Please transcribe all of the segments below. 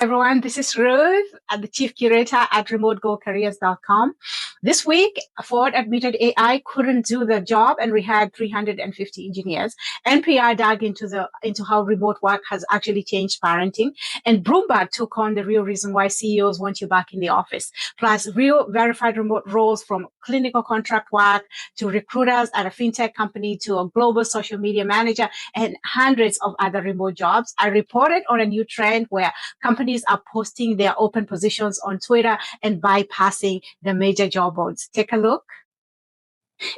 Everyone, this is Ruth, the Chief Curator at RemoteGoldCareers.com. This week, Ford admitted AI couldn't do the job and rehired 350 engineers. NPR dug into how remote work has actually changed parenting, and Bloomberg took on the real reason why CEOs want you back in the office. Plus, real verified remote roles from clinical contract work to recruiters at a fintech company to a global social media manager and hundreds of other remote jobs. I reported on a new trend where companies are posting their open positions on Twitter and bypassing the major job boards. Take a look.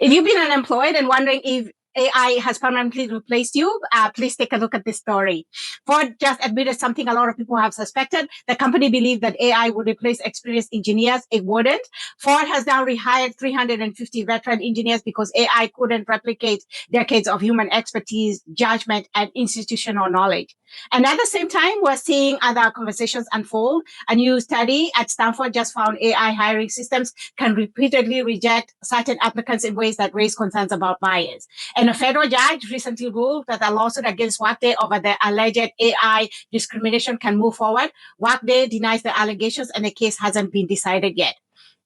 If you've been unemployed and wondering if AI has permanently replaced you, please take a look at this story. Ford just admitted something a lot of people have suspected. The company believed that AI would replace experienced engineers. It wouldn't. Ford has now rehired 350 veteran engineers because AI couldn't replicate decades of human expertise, judgment, and institutional knowledge. And at the same time, we're seeing other conversations unfold. A new study at Stanford just found AI hiring systems can repeatedly reject certain applicants in ways that raise concerns about bias. And a federal judge recently ruled that a lawsuit against Workday over the alleged AI discrimination can move forward. Workday denies the allegations and the case hasn't been decided yet.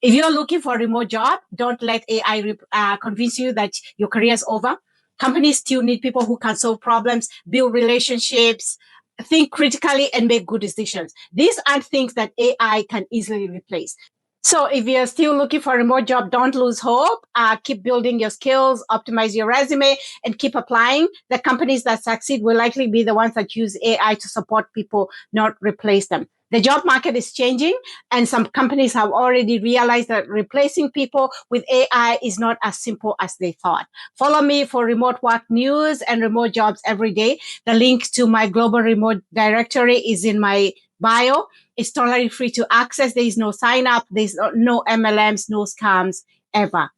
If you're looking for a remote job, don't let AI convince you that your career is over. Companies still need people who can solve problems, build relationships, think critically, and make good decisions. These aren't things that AI can easily replace. So if you're still looking for a remote job, don't lose hope. Keep building your skills, optimize your resume, and keep applying. The companies that succeed will likely be the ones that use AI to support people, not replace them. The job market is changing, and some companies have already realized that replacing people with AI is not as simple as they thought. Follow me for remote work news and remote jobs every day. The link to my global remote directory is in my bio. It's totally free to access. There is no sign up. There's no MLMs, no scams ever.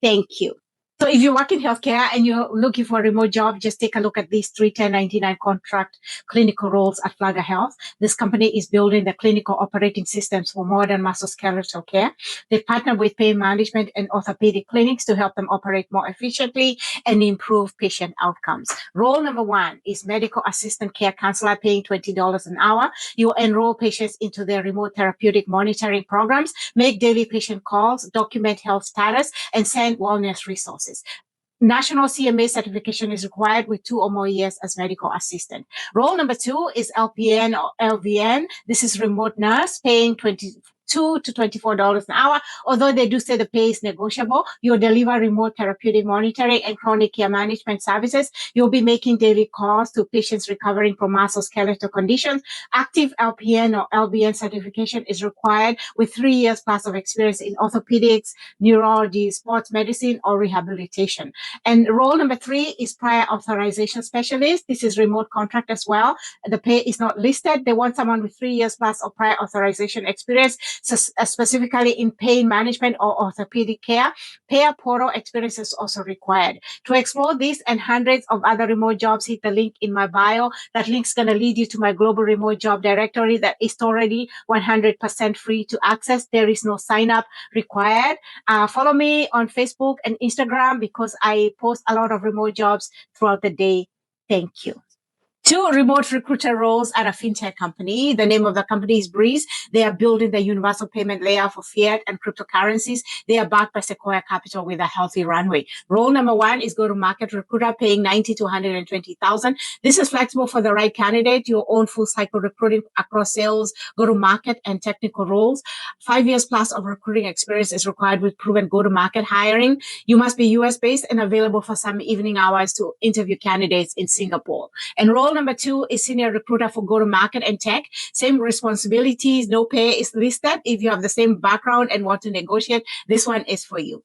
Thank you. So if you work in healthcare and you're looking for a remote job, just take a look at these 1099 contract clinical roles at Flagger Health. This company is building the clinical operating systems for modern musculoskeletal care. They partner with pain management and orthopedic clinics to help them operate more efficiently and improve patient outcomes. Role number 1 is medical assistant care counselor, paying $20 an hour. You enroll patients into their remote therapeutic monitoring programs, make daily patient calls, document health status, and send wellness resources. National CMA certification is required with 2 or more years as medical assistant. Role number 2 is LPN or LVN. This is remote nurse, paying $22 to $24 an hour. Although they do say the pay is negotiable, you'll deliver remote therapeutic monitoring and chronic care management services. You'll be making daily calls to patients recovering from musculoskeletal conditions. Active LPN or LVN certification is required with 3 years plus of experience in orthopedics, neurology, sports medicine, or rehabilitation. And role number 3 is prior authorization specialist. This is remote contract as well. The pay is not listed. They want someone with 3 years plus of prior authorization experience, so specifically in pain management or orthopedic care. Payer portal experience is also required. To explore this and hundreds of other remote jobs, hit the link in my bio. That link's going to lead you to my global remote job directory that is already 100% free to access. There is no sign up required. Follow me on Facebook and Instagram because I post a lot of remote jobs throughout the day. Thank you. 2 remote recruiter roles at a fintech company. The name of the company is Breeze. They are building the universal payment layer for fiat and cryptocurrencies. They are backed by Sequoia Capital with a healthy runway. Role number 1 is go-to-market recruiter, paying $90,000 to $120,000. This is flexible for the right candidate. Your own full cycle recruiting across sales, go-to-market, and technical roles. 5 years plus of recruiting experience is required with proven go-to-market hiring. You must be US based and available for some evening hours to interview candidates in Singapore. And role number 2 is senior recruiter for go-to-market and tech. Same responsibilities, no pay is listed. If you have the same background and want to negotiate, this one is for you.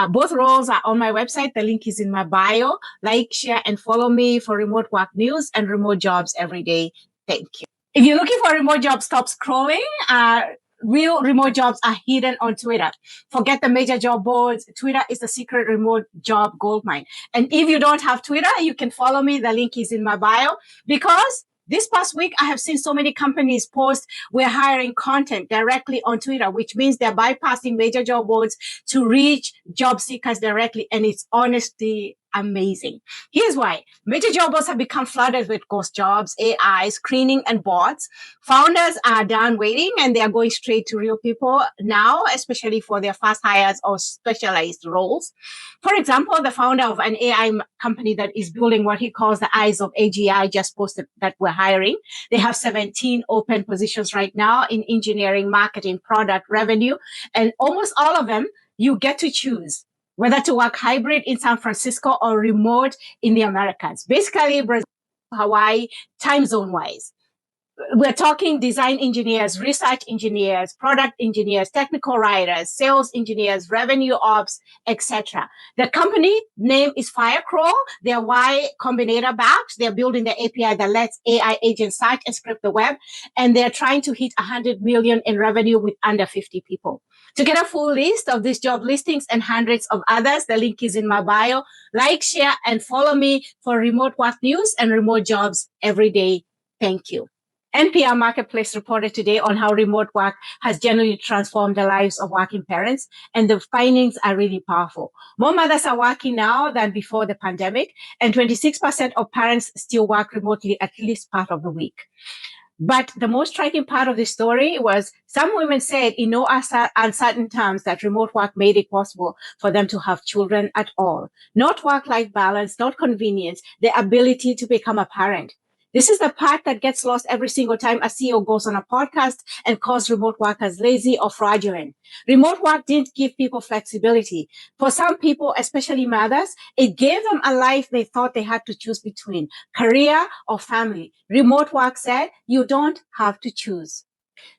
Both roles are on my website. The link is in my bio. Like, share, and follow me for remote work news and remote jobs every day. Thank you. If you're looking for a remote job, stop scrolling. Real remote jobs are hidden on Twitter. Forget the major job boards. Twitter is the secret remote job goldmine. And if you don't have Twitter, you can follow me. The link is in my bio. Because this past week, I have seen so many companies post, we're hiring content directly on Twitter, which means they're bypassing major job boards to reach job seekers directly. And it's honestly amazing. Here's why. Major job boards have become flooded with ghost jobs, AI, screening, and bots. Founders are done waiting and they are going straight to real people now, especially for their fast hires or specialized roles. For example, the founder of an AI company that is building what he calls the eyes of AGI just posted that we're hiring. They have 17 open positions right now in engineering, marketing, product, revenue, and almost all of them, you get to choose whether to work hybrid in San Francisco or remote in the Americas. Basically, Brazil, Hawaii, time zone wise. We're talking design engineers, research engineers, product engineers, technical writers, sales engineers, revenue ops, etc. The company name is Firecrawl. They're Y Combinator backed. They're building the API that lets AI agents search and script the web. And they're trying to hit 100 million in revenue with under 50 people. To get a full list of these job listings and hundreds of others, the link is in my bio. Like, share, and follow me for remote work news and remote jobs every day. Thank you. NPR Marketplace reported today on how remote work has generally transformed the lives of working parents, and the findings are really powerful. More mothers are working now than before the pandemic, and 26% of parents still work remotely at least part of the week. But the most striking part of the story was some women said in no uncertain terms that remote work made it possible for them to have children at all. Not work-life balance, not convenience, the ability to become a parent. This is the part that gets lost every single time a CEO goes on a podcast and calls remote workers lazy or fraudulent. Remote work didn't give people flexibility. For some people, especially mothers, it gave them a life they thought they had to choose between career or family. Remote work said, you don't have to choose.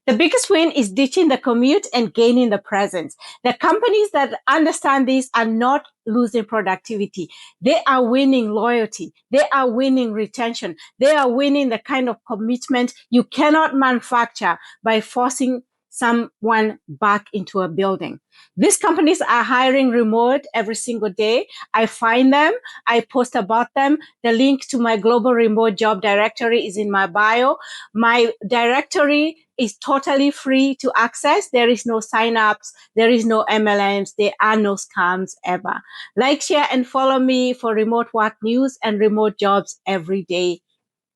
The biggest win is ditching the commute and gaining the presence. The companies that understand this are not losing productivity. They are winning loyalty. They are winning retention. They are winning the kind of commitment you cannot manufacture by forcing someone back into a building. These companies are hiring remote every single day. I find them. I post about them. The link to my global remote job directory is in my bio. My directory is totally free to access. There is no signups. There is no MLMs. There are no scams ever. Like, share, and follow me for remote work news and remote jobs every day.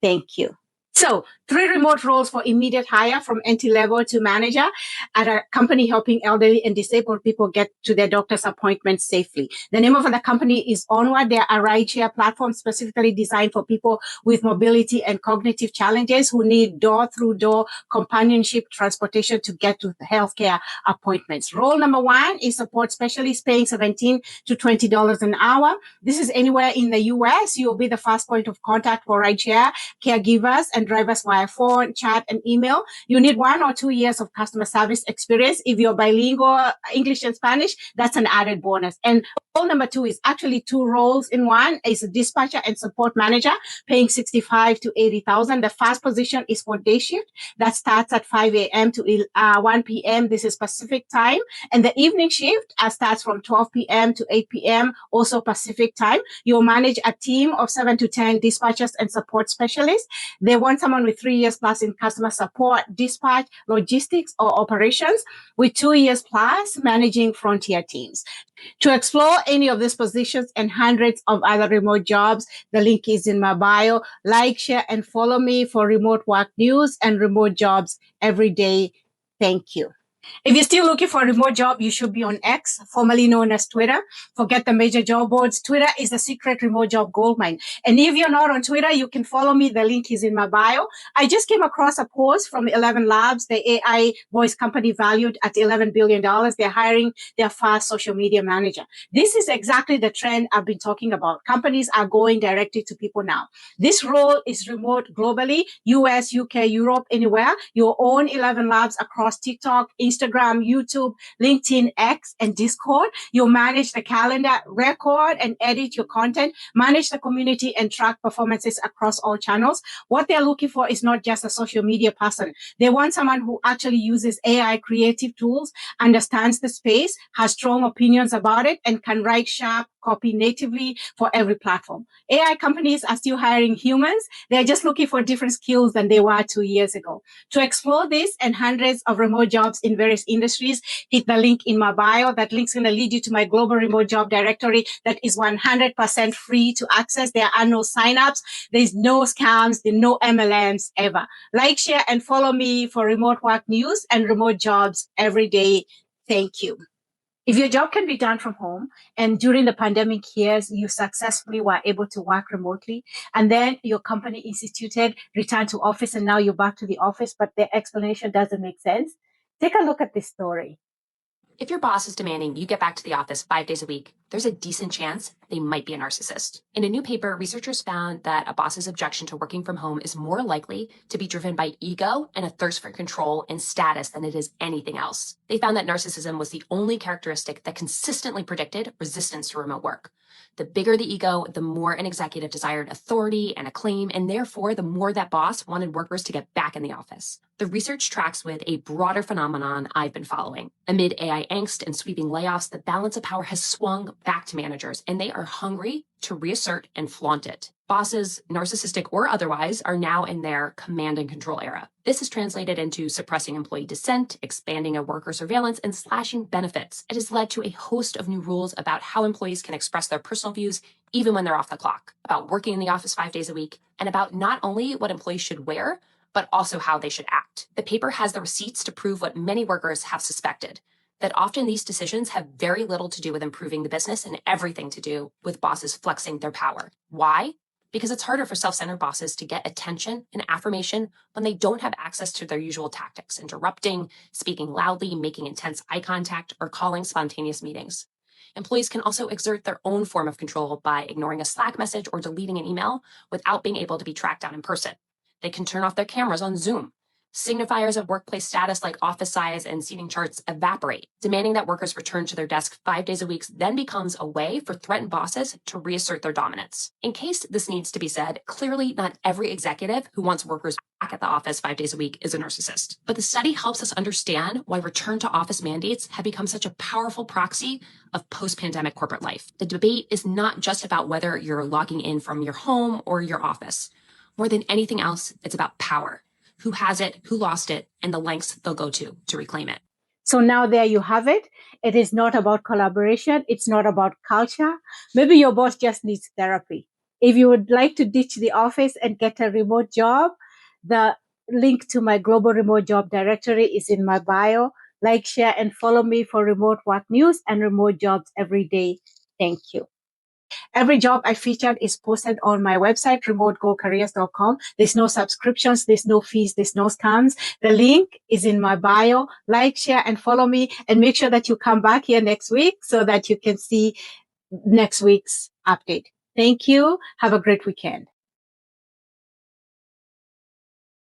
Thank you. So 3 remote roles for immediate hire from entry level to manager at a company helping elderly and disabled people get to their doctor's appointments safely. The name of the company is Onward. They are a rideshare platform specifically designed for people with mobility and cognitive challenges who need door-through-door companionship transportation to get to the healthcare appointments. Role number 1 is support specialist paying $17 to $20 an hour. This is anywhere in the US. You'll be the first point of contact for rideshare caregivers and drivers via phone, chat, and email. You need 1 or 2 years of customer service experience. If you're bilingual, English and Spanish, that's an added bonus. And role number 2 is actually 2 roles in one. It's a dispatcher and support manager, paying $65,000 to $80,000. The first position is for day shift that starts at 5 a.m. to 1 p.m. This is Pacific time. And the evening shift starts from 12 p.m. to 8 p.m., also Pacific time. You'll manage a team of 7 to 10 dispatchers and support specialists. They want someone with 3 years plus in customer support, dispatch, logistics, or operations, with 2 years plus managing frontier teams. To explore any of these positions and hundreds of other remote jobs, the link is in my bio. Like, share, and follow me for remote work news and remote jobs every day. Thank you. If you're still looking for a remote job, you should be on X, formerly known as Twitter. Forget the major job boards. Twitter is the secret remote job goldmine. And if you're not on Twitter, you can follow me. The link is in my bio. I just came across a post from ElevenLabs, the AI voice company valued at $11 billion. They're hiring their first social media manager. This is exactly the trend I've been talking about. Companies are going directly to people now. This role is remote globally, US, UK, Europe, anywhere. Your own ElevenLabs across TikTok, Instagram, YouTube, LinkedIn, X, and Discord. You'll manage the calendar, record and edit your content, manage the community, and track performances across all channels. What they're looking for is not just a social media person. They want someone who actually uses AI creative tools, understands the space, has strong opinions about it, and can write sharp, copy natively for every platform. AI companies are still hiring humans. They're just looking for different skills than they were 2 years ago. To explore this and hundreds of remote jobs in various industries, hit the link in my bio. That link's going to lead you to my global remote job directory that is 100% free to access. There are no signups. There's no scams. There's no MLMs ever. Like, share, and follow me for remote work news and remote jobs every day. Thank you. If your job can be done from home and during the pandemic years, you successfully were able to work remotely and then your company instituted return to office and now you're back to the office, but the explanation doesn't make sense, take a look at this story. If your boss is demanding you get back to the office 5 days a week, there's a decent chance they might be a narcissist. In a new paper, researchers found that a boss's objection to working from home is more likely to be driven by ego and a thirst for control and status than it is anything else. They found that narcissism was the only characteristic that consistently predicted resistance to remote work. The bigger the ego, the more an executive desired authority and acclaim, and therefore the more that boss wanted workers to get back in the office. The research tracks with a broader phenomenon I've been following. Amid AI angst and sweeping layoffs, the balance of power has swung back to managers, and they are hungry to reassert and flaunt it. Bosses, narcissistic or otherwise, are now in their command and control era. This is translated into suppressing employee dissent, expanding a worker surveillance, and slashing benefits. It has led to a host of new rules about how employees can express their personal views even when they're off the clock, about working in the office 5 days a week, and about not only what employees should wear, but also how they should act. The paper has the receipts to prove what many workers have suspected, that often these decisions have very little to do with improving the business and everything to do with bosses flexing their power. Why? Because it's harder for self-centered bosses to get attention and affirmation when they don't have access to their usual tactics, interrupting, speaking loudly, making intense eye contact, or calling spontaneous meetings. Employees can also exert their own form of control by ignoring a Slack message or deleting an email without being able to be tracked down in person. They can turn off their cameras on Zoom. Signifiers of workplace status like office size and seating charts evaporate. Demanding that workers return to their desk 5 days a week then becomes a way for threatened bosses to reassert their dominance. In case this needs to be said, clearly not every executive who wants workers back at the office 5 days a week is a narcissist. But the study helps us understand why return to office mandates have become such a powerful proxy of post-pandemic corporate life. The debate is not just about whether you're logging in from your home or your office. More than anything else, it's about power. Who has it, who lost it, and the lengths they'll go to reclaim it. So now there you have it. It is not about collaboration. It's not about culture. Maybe your boss just needs therapy. If you would like to ditch the office and get a remote job, the link to my global remote job directory is in my bio. Like, share, and follow me for remote work news and remote jobs every day. Thank you. Every job I featured is posted on my website, RemoteGoldCareers.com. There's no subscriptions, there's no fees, there's no scams. The link is in my bio. Like, share, and follow me, and make sure that you come back here next week so that you can see next week's update. Thank you. Have a great weekend.